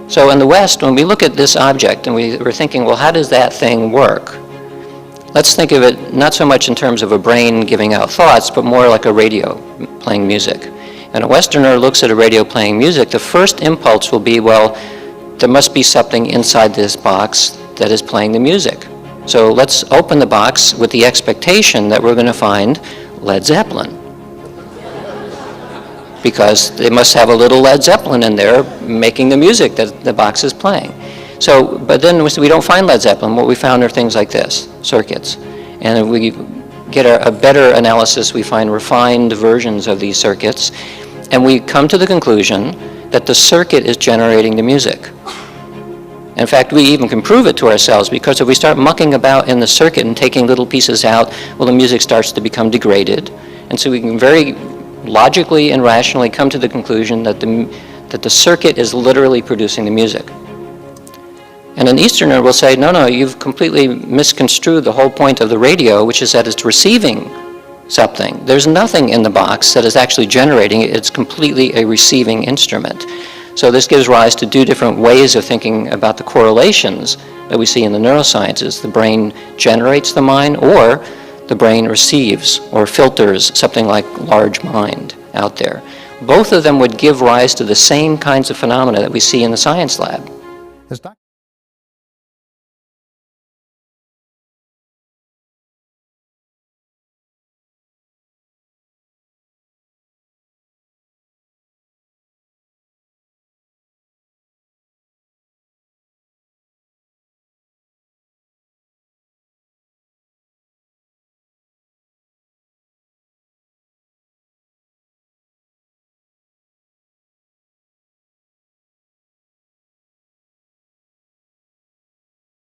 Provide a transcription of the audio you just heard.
So in the West, when we look at this object and we're thinking, well, how does that thing work? Let's think of it not so much in terms of a brain giving out thoughts, but more like a radio playing music. And a Westerner looks at a radio playing music, the first impulse will be, well, there must be something inside this box that is playing the music. So let's open the box with the expectation that we're going to find Led Zeppelin, because they must have a little Led Zeppelin in there making the music that the box is playing. So, but then we don't find Led Zeppelin. What we found are things like this, circuits. And if we get a better analysis, we find refined versions of these circuits, and we come to the conclusion that the circuit is generating the music. In fact, we even can prove it to ourselves, because if we start mucking about in the circuit and taking little pieces out, well, the music starts to become degraded. And so we can very logically and rationally come to the conclusion that the circuit is literally producing the music. And an Easterner will say, no, you've completely misconstrued the whole point of the radio, which is that it's receiving something. There's nothing in the box that is actually generating it. It's completely a receiving instrument. So this gives rise to two different ways of thinking about the correlations that we see in the neurosciences. The brain generates the mind, or the brain receives or filters something like large mind out there. Both of them would give rise to the same kinds of phenomena that we see in the science lab.